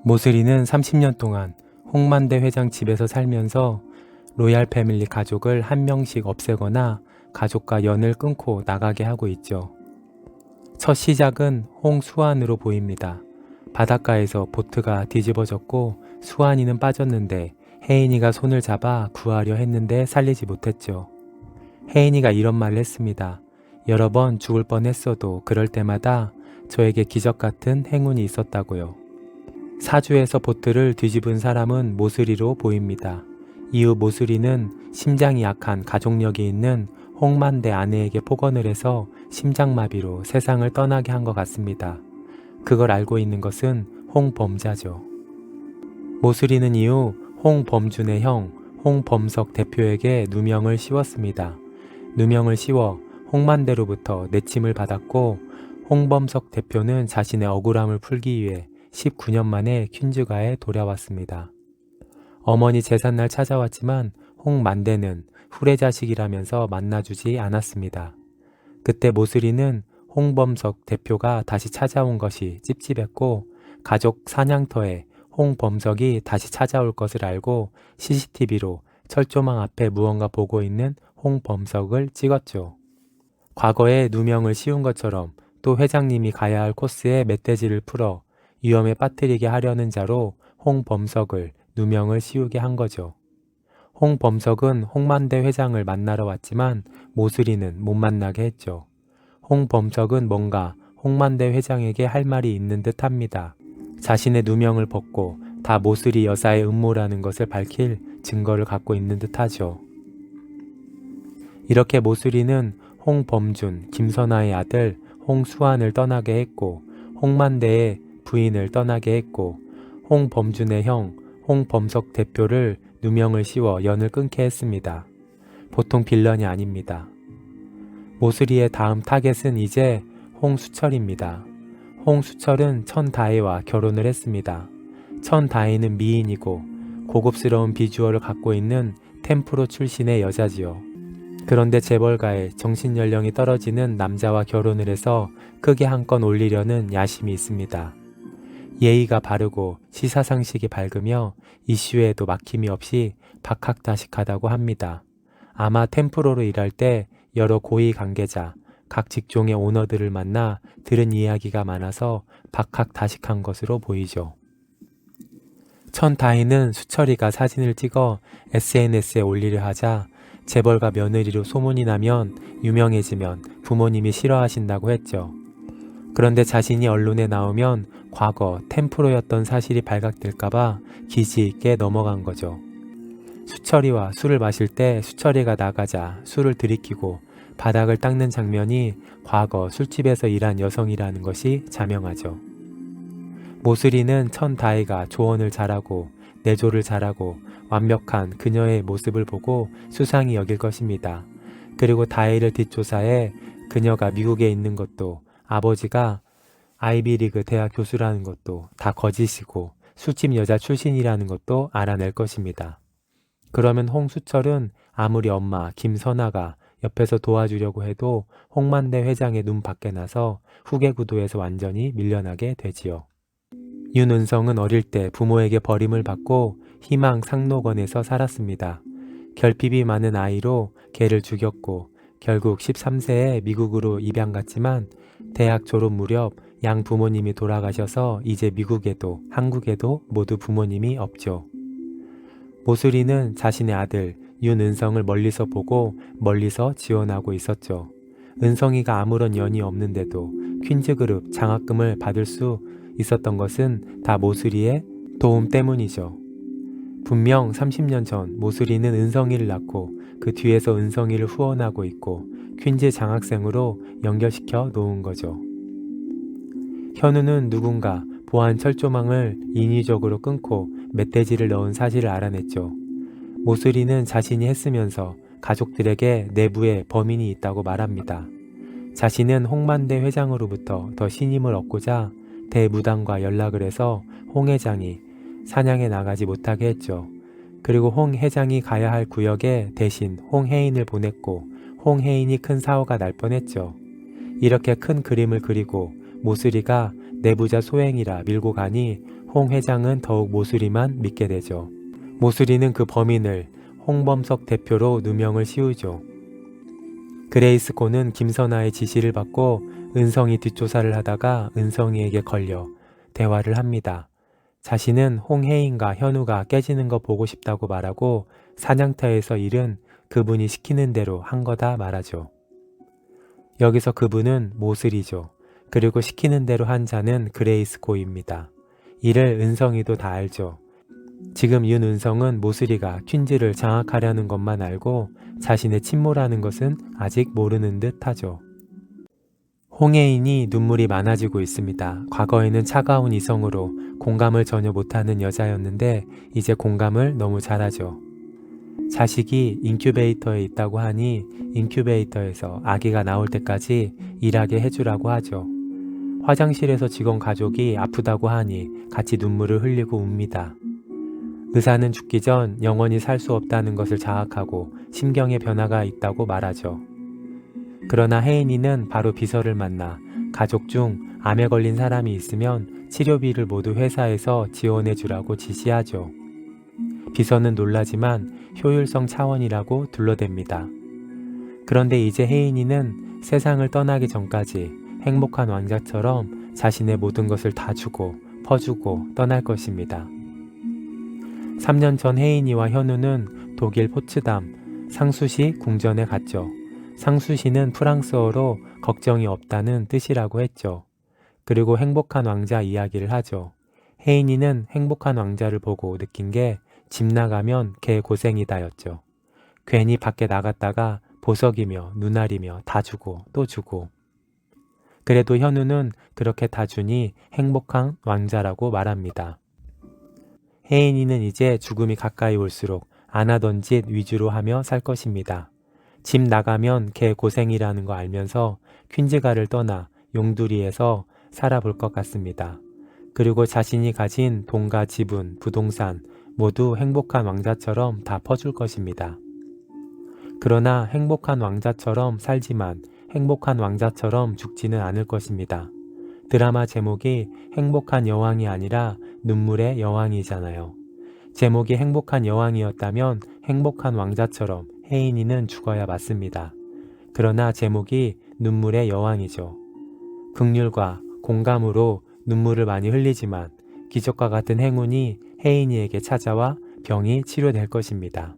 모슬이는 30년 동안 홍만대 회장 집에서 살면서 로얄 패밀리 가족을 한 명씩 없애거나 가족과 연을 끊고 나가게 하고 있죠. 첫 시작은 홍수환으로 보입니다. 바닷가에서 보트가 뒤집어졌고 수환이는 빠졌는데 혜인이가 손을 잡아 구하려 했는데 살리지 못했죠. 혜인이가 이런 말을 했습니다. 여러 번 죽을 뻔했어도 그럴 때마다 저에게 기적 같은 행운이 있었다고요. 사주에서 보트를 뒤집은 사람은 모슬이로 보입니다. 이후 모슬이는 심장이 약한 가족력이 있는 홍만대 아내에게 폭언을 해서 심장마비로 세상을 떠나게 한 것 같습니다. 그걸 알고 있는 것은 홍범자죠. 모슬이는 이후 홍범준의 형 홍범석 대표에게 누명을 씌웠습니다. 누명을 씌워 홍만대로부터 내침을 받았고 홍범석 대표는 자신의 억울함을 풀기 위해 19년 만에 퀸즈가에 돌아왔습니다. 어머니 제삿날 찾아왔지만 홍만대는 후레자식이라면서 만나주지 않았습니다. 그때 모슬이는 홍범석 대표가 다시 찾아온 것이 찝찝했고 가족 사냥터에 홍범석이 다시 찾아올 것을 알고 CCTV로 철조망 앞에 무언가 보고 있는 홍범석을 찍었죠. 과거에 누명을 씌운 것처럼 또 회장님이 가야 할 코스에 멧돼지를 풀어 위험에 빠뜨리게 하려는 자로 홍범석을 누명을 씌우게 한 거죠. 홍범석은 홍만대 회장을 만나러 왔지만 모슬이는 못 만나게 했죠. 홍범석은 뭔가 홍만대 회장에게 할 말이 있는 듯 합니다. 자신의 누명을 벗고 다 모슬이 여사의 음모라는 것을 밝힐 증거를 갖고 있는 듯 하죠. 이렇게 모슬이는 홍범준, 김선아의 아들 홍수환을 떠나게 했고 홍만대의 부인을 떠나게 했고 홍범준의 형 홍범석 대표를 누명을 씌워 연을 끊게 했습니다. 보통 빌런이 아닙니다. 모슬이의 다음 타겟은 이제 홍수철입니다. 홍수철은 천다혜와 결혼을 했습니다. 천다혜는 미인이고 고급스러운 비주얼을 갖고 있는 템프로 출신의 여자지요. 그런데 재벌가의 정신연령이 떨어지는 남자와 결혼을 해서 크게 한 건 올리려는 야심이 있습니다. 예의가 바르고 시사상식이 밝으며 이슈에도 막힘이 없이 박학다식하다고 합니다. 아마 템프로로 일할 때 여러 고위 관계자, 각 직종의 오너들을 만나 들은 이야기가 많아서 박학다식한 것으로 보이죠. 천다희는 수철이가 사진을 찍어 SNS에 올리려 하자 재벌가 며느리로 소문이 나면 유명해지면 부모님이 싫어하신다고 했죠. 그런데 자신이 언론에 나오면 과거 템프로였던 사실이 발각될까봐 기지 있게 넘어간 거죠. 수철이와 술을 마실 때 수철이가 나가자 술을 들이키고 바닥을 닦는 장면이 과거 술집에서 일한 여성이라는 것이 자명하죠. 모슬이는 천다혜가 조언을 잘하고 내조를 잘하고 완벽한 그녀의 모습을 보고 수상히 여길 것입니다. 그리고 다혜를 뒷조사해 그녀가 미국에 있는 것도 아버지가 아이비리그 대학 교수라는 것도 다 거짓이고 술집 여자 출신이라는 것도 알아낼 것입니다. 그러면 홍수철은 아무리 엄마 김선아가 옆에서 도와주려고 해도 홍만대 회장의 눈 밖에 나서 후계 구도에서 완전히 밀려나게 되지요. 윤은성은 어릴 때 부모에게 버림을 받고 희망 상록원에서 살았습니다. 결핍이 많은 아이로 걔를 죽였고 결국 13세에 미국으로 입양 갔지만 대학 졸업 무렵 양 부모님이 돌아가셔서 이제 미국에도 한국에도 모두 부모님이 없죠. 모슬이는 자신의 아들 윤은성을 멀리서 보고 멀리서 지원하고 있었죠. 은성이가 아무런 연이 없는데도 퀸즈그룹 장학금을 받을 수 있었던 것은 다 모슬이의 도움 때문이죠. 분명 30년 전 모슬이는 은성이를 낳고 그 뒤에서 은성이를 후원하고 있고 퀸즈 장학생으로 연결시켜 놓은 거죠. 현우는 누군가 보안 철조망을 인위적으로 끊고 멧돼지를 넣은 사실을 알아냈죠. 모슬이는 자신이 했으면서 가족들에게 내부에 범인이 있다고 말합니다. 자신은 홍만대 회장으로부터 더 신임을 얻고자 대무당과 연락을 해서 홍 회장이 사냥에 나가지 못하게 했죠. 그리고 홍 회장이 가야 할 구역에 대신 홍혜인을 보냈고 홍혜인이 큰 사고가 날 뻔했죠. 이렇게 큰 그림을 그리고 모슬이가 내부자 소행이라 밀고 가니 홍 회장은 더욱 모수리만 믿게 되죠. 모수리는 그 범인을 홍범석 대표로 누명을 씌우죠. 그레이스코는 김선아의 지시를 받고 은성이 뒷조사를 하다가 은성이에게 걸려 대화를 합니다. 자신은 홍혜인과 현우가 깨지는 거 보고 싶다고 말하고 사냥터에서 일은 그분이 시키는 대로 한 거다 말하죠. 여기서 그분은 모슬이죠. 그리고 시키는 대로 한 자는 그레이스코입니다. 이를 은성이도 다 알죠. 지금 윤은성은 모슬이가 퀸즈를 장악하려는 것만 알고 자신의 침몰하는 것은 아직 모르는 듯 하죠. 홍혜인이 눈물이 많아지고 있습니다. 과거에는 차가운 이성으로 공감을 전혀 못하는 여자였는데 이제 공감을 너무 잘하죠. 자식이 인큐베이터에 있다고 하니 인큐베이터에서 아기가 나올 때까지 일하게 해주라고 하죠. 화장실에서 직원 가족이 아프다고 하니 같이 눈물을 흘리고 웁니다. 의사는 죽기 전 영원히 살 수 없다는 것을 자학하고 심경의 변화가 있다고 말하죠. 그러나 혜인이는 바로 비서를 만나 가족 중 암에 걸린 사람이 있으면 치료비를 모두 회사에서 지원해 주라고 지시하죠. 비서는 놀라지만 효율성 차원이라고 둘러댑니다. 그런데 이제 혜인이는 세상을 떠나기 전까지 행복한 왕자처럼 자신의 모든 것을 다 주고 퍼주고 떠날 것입니다. 3년 전 혜인이와 현우는 독일 포츠담 상수시 궁전에 갔죠. 상수시는 프랑스어로 걱정이 없다는 뜻이라고 했죠. 그리고 행복한 왕자 이야기를 하죠. 혜인이는 행복한 왕자를 보고 느낀 게 집 나가면 개 고생이다였죠. 괜히 밖에 나갔다가 보석이며 눈알이며 다 주고 또 주고. 그래도 현우는 그렇게 다 주니 행복한 왕자라고 말합니다. 혜인이는 이제 죽음이 가까이 올수록 안 하던 짓 위주로 하며 살 것입니다. 집 나가면 개 고생이라는 거 알면서 퀸즈가를 떠나 용두리에서 살아볼 것 같습니다. 그리고 자신이 가진 돈과 지분, 부동산 모두 행복한 왕자처럼 다 퍼줄 것입니다. 그러나 행복한 왕자처럼 살지만 행복한 왕자처럼 죽지는 않을 것입니다. 드라마 제목이 행복한 여왕이 아니라 눈물의 여왕이잖아요. 제목이 행복한 여왕이었다면 행복한 왕자처럼 혜인이는 죽어야 맞습니다. 그러나 제목이 눈물의 여왕이죠. 긍휼과 공감으로 눈물을 많이 흘리지만 기적과 같은 행운이 혜인이에게 찾아와 병이 치료될 것입니다.